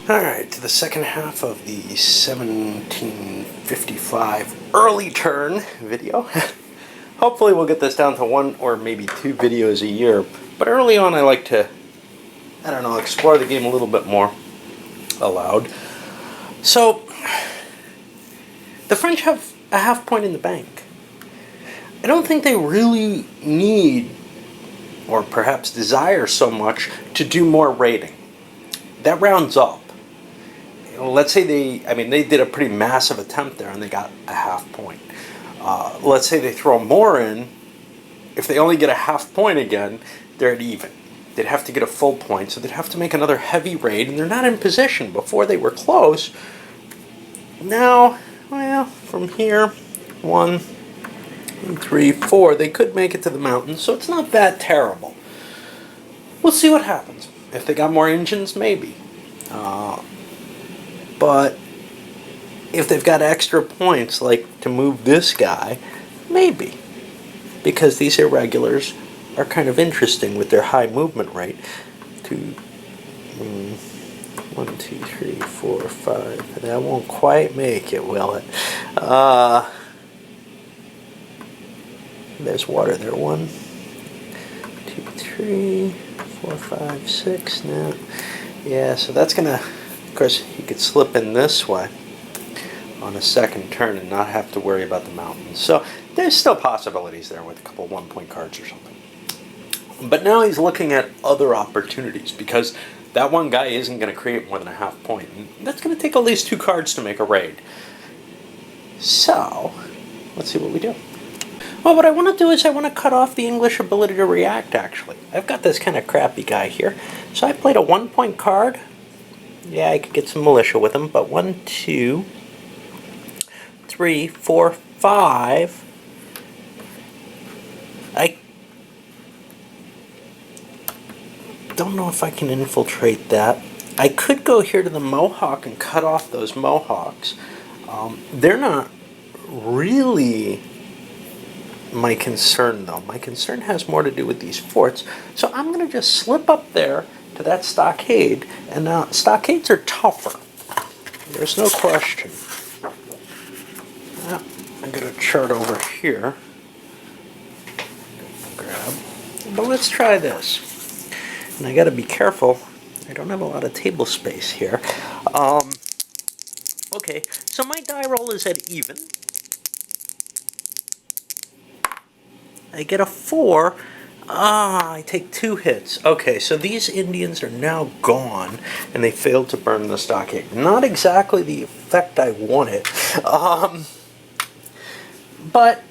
Alright, to the second half of the 1755 early turn video. Hopefully we'll get this down to one or maybe two videos a year, but early on I like to, explore the game a little bit more aloud. So, the French have a half point in the bank. I don't think they really need, or perhaps desire so much, to do more raiding. That rounds up. Let's say they did a pretty massive attempt there and they got a half point. Let's say they throw more in. If they only get a half point again, they're at even. They'd have to get a full point, so they'd have to make another heavy raid, and they're not in position. Before they were close. Now, well, from here, 1, 2, 3, 4, they could make it to the mountains, so it's not that terrible. We'll see what happens. If they got more engines, maybe. But if they've got extra points, like to move this guy, maybe. Because these irregulars are kind of interesting with their high movement rate. 1, 2, 3, 4, 5. That won't quite make it, will it? There's water there. 1, 2, 3, 4, 5, 6 now. Yeah, so that's gonna, of course, you could slip in this way on a second turn and not have to worry about the mountains. So there's still possibilities there with a couple 1-point cards or something. But now he's looking at other opportunities because that one guy isn't going to create more than a half point. And that's going to take at least 2 cards to make a raid. So, let's see what we do. Well, what I want to do is I want to cut off the English ability to react, actually. I've got this kind of crappy guy here. So I played a 1-point card. Yeah, I could get some militia with him, but 1, 2, 3, 4, 5. I don't know if I can infiltrate that. I could go here to the Mohawk and cut off those Mohawks. They're not really my concern, though. My concern has more to do with these forts. So I'm going to just slip up there to that stockade. And now, stockades are tougher. There's no question. I'm going to chart over here. Grab. But let's try this. And I got to be careful. I don't have a lot of table space here. Okay, so my die roll is at even. I get a 4. I take 2 hits. Okay, so these Indians are now gone, and they failed to burn the stockade. Not exactly the effect I wanted. But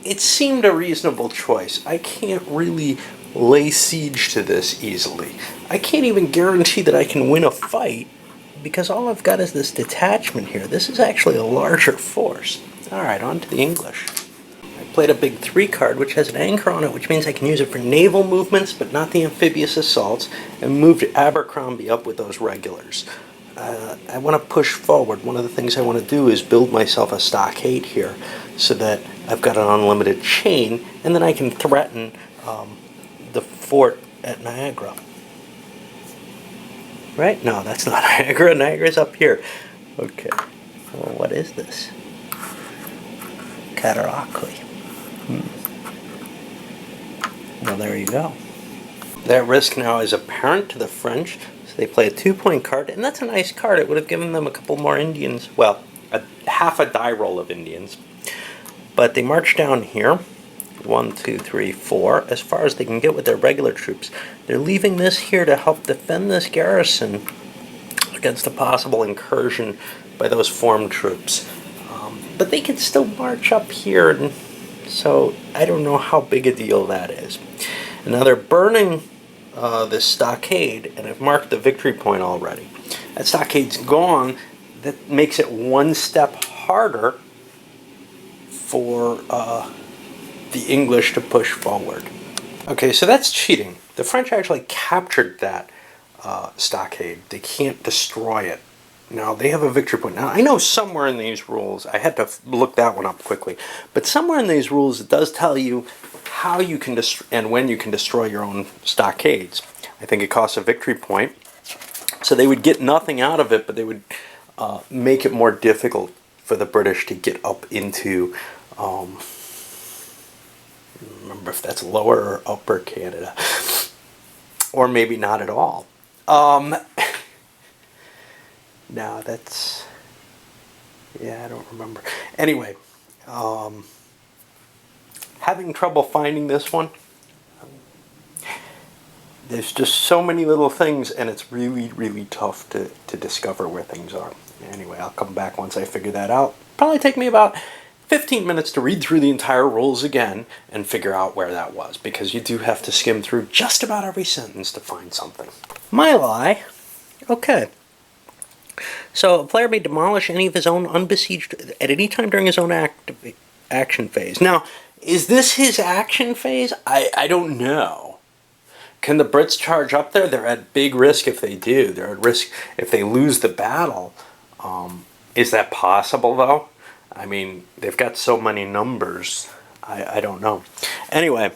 it seemed a reasonable choice. I can't really lay siege to this easily. I can't even guarantee that I can win a fight because all I've got is this detachment here. This is actually a larger force. Alright, on to the English. I played a big 3 card which has an anchor on it, which means I can use it for naval movements but not the amphibious assaults, and moved Abercrombie up with those regulars. I want to push forward. One of the things I want to do is build myself a stockade here so that I've got an unlimited chain, and then I can threaten the fort at Niagara. Right? No, that's not Niagara. Niagara's up here. Okay. Well, what is this? Cataraqui. Well, there you go. That risk now is apparent to the French. So they play a 2-point card, and that's a nice card. It would have given them a couple more Indians. Well, half a die roll of Indians. But they march down here. 1, 2, 3, 4, as far as they can get with their regular troops. They're leaving this here to help defend this garrison against a possible incursion by those formed troops. But they can still march up here, and so I don't know how big a deal that is. And now they're burning this stockade, and I've marked the victory point already. That stockade's gone. That makes it 1 step harder for the English to push forward. Okay, so that's cheating. The French actually captured that stockade. They can't destroy it. Now, they have a victory point. Now, I know somewhere in these rules, I had to look that one up quickly, but somewhere in these rules it does tell you how you can and when you can destroy your own stockades. I think it costs a victory point. So they would get nothing out of it, but they would make it more difficult for the British to get up into, remember if that's lower or upper Canada, or maybe not at all. No, that's, yeah, I don't remember. Anyway, having trouble finding this one. There's just so many little things, and it's really, really tough to discover where things are. Anyway, I'll come back once I figure that out. Probably take me about 15 minutes to read through the entire rules again and figure out where that was, because you do have to skim through just about every sentence to find something. My lie. Okay. So a player may demolish any of his own unbesieged at any time during his own action phase. Now, is this his action phase? I don't know. Can the Brits charge up there? They're at big risk if they do. They're at risk if they lose the battle. Is that possible, though? I mean, they've got so many numbers. I don't know. Anyway,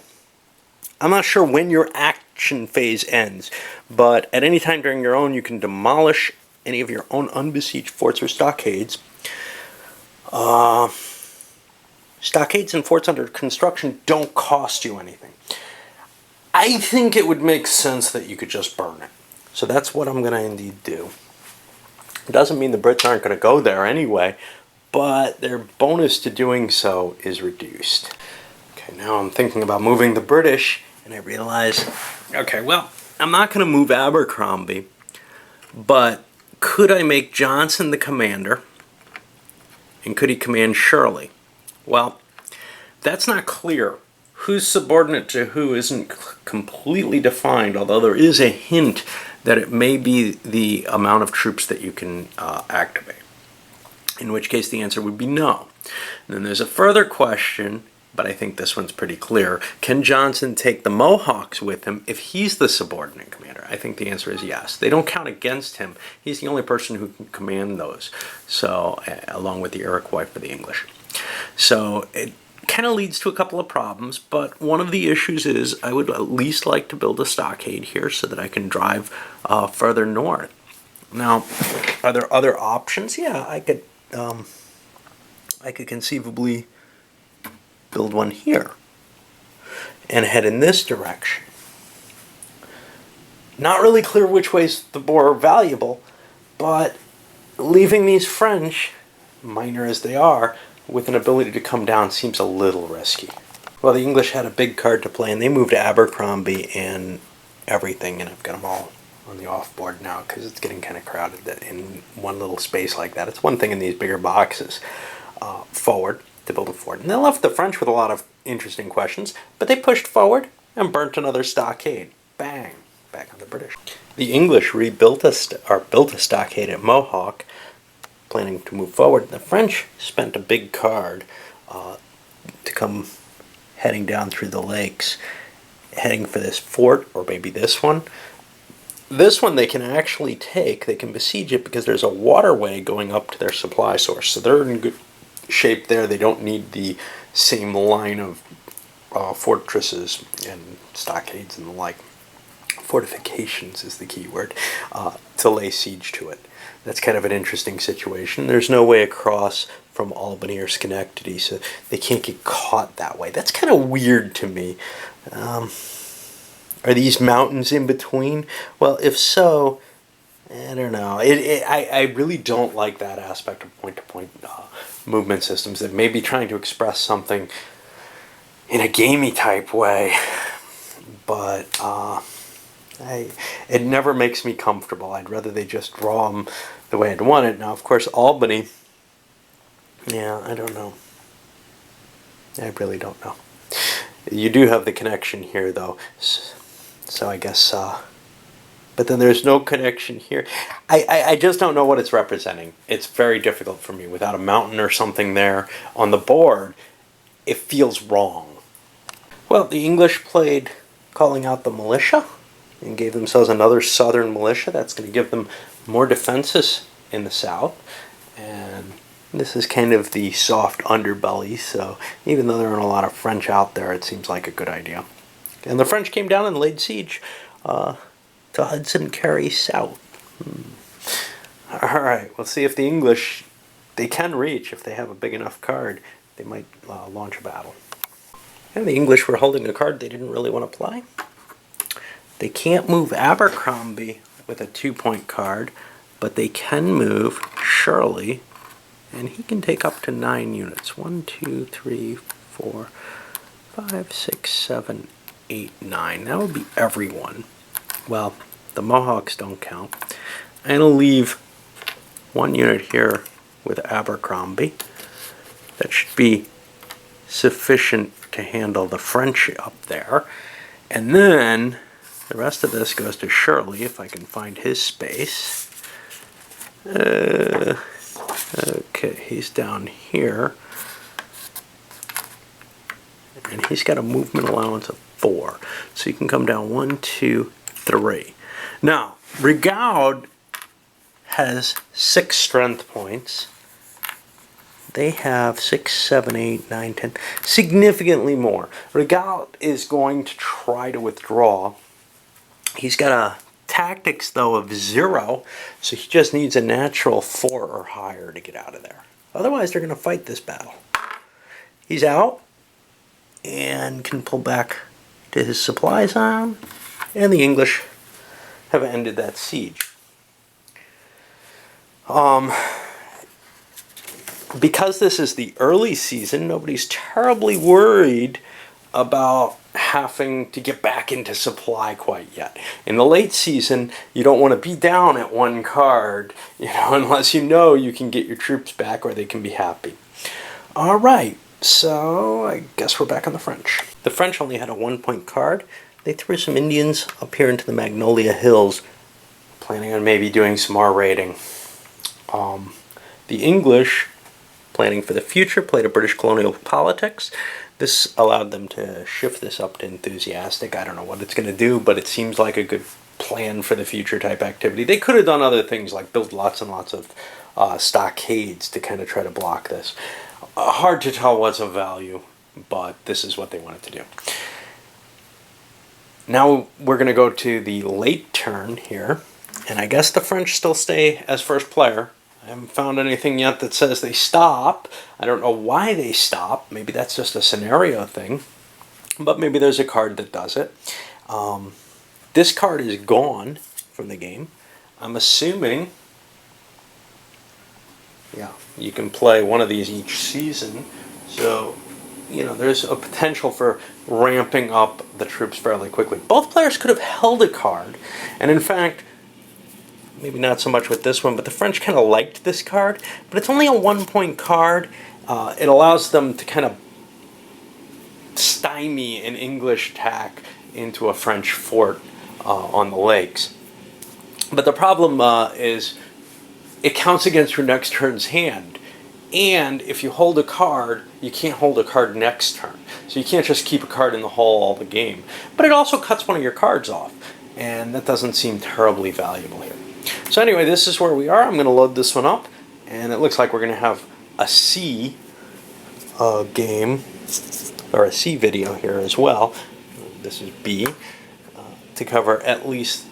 I'm not sure when your action phase ends, but at any time during your own, you can demolish any of your own unbesieged forts or stockades. Stockades and forts under construction don't cost you anything. I think it would make sense that you could just burn it. So that's what I'm going to indeed do. It doesn't mean the Brits aren't going to go there anyway, but their bonus to doing so is reduced. Okay, now I'm thinking about moving the British, and I realize, okay, well, I'm not going to move Abercrombie, but could I make Johnson the commander, and could he command Shirley? Well, that's not clear. Who's subordinate to who isn't completely defined, although there is a hint that it may be the amount of troops that you can activate, in which case the answer would be no. And then there's a further question, but I think this one's pretty clear. Can Johnson take the Mohawks with him if he's the subordinate commander? I think the answer is yes. They don't count against him. He's the only person who can command those, so along with the Iroquois for the English. So it kind of leads to a couple of problems, but one of the issues is I would at least like to build a stockade here so that I can drive further north. Now, are there other options? Yeah, I could conceivably build one here and head in this direction. Not really clear which way's the more valuable, but leaving these French, minor as they are, with an ability to come down seems a little risky. Well, the English had a big card to play, and they moved to Abercrombie and everything, and I've got them all on the off-board now because it's getting kind of crowded in one little space like that. It's one thing in these bigger boxes forward to build a fort. And they left the French with a lot of interesting questions, but they pushed forward and burnt another stockade. Bang! Back on the British. The English built a stockade at Mohawk, planning to move forward. The French spent a big card to come heading down through the lakes, heading for this fort, or maybe this one. This one they can actually take. They can besiege it because there's a waterway going up to their supply source. So they're in good shape there. They don't need the same line of fortresses and stockades and the like. Fortifications is the key word, to lay siege to it. That's kind of an interesting situation. There's no way across from Albany or Schenectady, so they can't get caught that way. That's kind of weird to me. Are these mountains in between? Well, if so, I don't know. I really don't like that aspect of point-to-point movement systems. That may be trying to express something in a gamey type way, but it never makes me comfortable. I'd rather they just draw them the way I'd want it. Now, of course, Albany, yeah, I don't know. I really don't know. You do have the connection here, though, so I guess, but then there's no connection here. I just don't know what it's representing. It's very difficult for me. Without a mountain or something there on the board, it feels wrong. Well, the English played calling out the militia and gave themselves another southern militia. That's going to give them more defenses in the south. And this is kind of the soft underbelly, so even though there aren't a lot of French out there, it seems like a good idea. And the French came down and laid siege to Hudson Carry South. Alright, we'll see if the English, they can reach. If they have a big enough card, they might launch a battle. And the English were holding a card they didn't really want to play. They can't move Abercrombie with a 2-point card, but they can move Shirley, and he can take up to 9 units. 1, 2, 3, 4, 5, 6, 7, 8, 9. That would be everyone. Well, the Mohawks don't count. I'm going to leave 1 unit here with Abercrombie. That should be sufficient to handle the French up there. And then the rest of this goes to Shirley, if I can find his space. Okay, he's down here. And he's got a movement allowance of 4. So you can come down 1, 2, 3. Now, Rigaud has 6 strength points. They have 6, 7, 8, 9, 10, significantly more. Rigaud is going to try to withdraw. He's got a tactics, though, of 0, so he just needs a natural 4 or higher to get out of there. Otherwise, they're going to fight this battle. He's out and can pull back to his supply zone, and the English have ended that siege. Because this is the early season, nobody's terribly worried about having to get back into supply quite yet. In the late season, you don't want to be down at 1 card, unless you know you can get your troops back or they can be happy. All right, so I guess we're back on the French. The French only had a 1-point card. They threw some Indians up here into the Magnolia Hills, planning on maybe doing some more raiding. The English, planning for the future, played a British colonial politics. This allowed them to shift this up to enthusiastic. I don't know what it's going to do, but it seems like a good plan for the future type activity. They could have done other things like build lots and lots of stockades to kind of try to block this. Hard to tell what's of value, but this is what they wanted to do. Now we're going to go to the late turn here, and I guess the French still stay as first player. I haven't found anything yet that says they stop. I don't know why they stop. Maybe that's just a scenario thing. But maybe there's a card that does it. This card is gone from the game. I'm assuming, yeah, you can play one of these each season. So, there's a potential for ramping up the troops fairly quickly. Both players could have held a card. And in fact, maybe not so much with this one, but the French kind of liked this card. But it's only a 1-point card. It allows them to kind of stymie an English attack into a French fort on the lakes. But the problem is it counts against your next turn's hand. And if you hold a card, you can't hold a card next turn. So you can't just keep a card in the hole all the game. But it also cuts one of your cards off. And that doesn't seem terribly valuable here. So anyway, this is where we are. I'm going to load this one up, and it looks like we're going to have a C game, or a C video here as well. This is B, to cover at least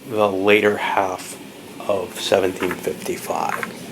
the later half of 1755.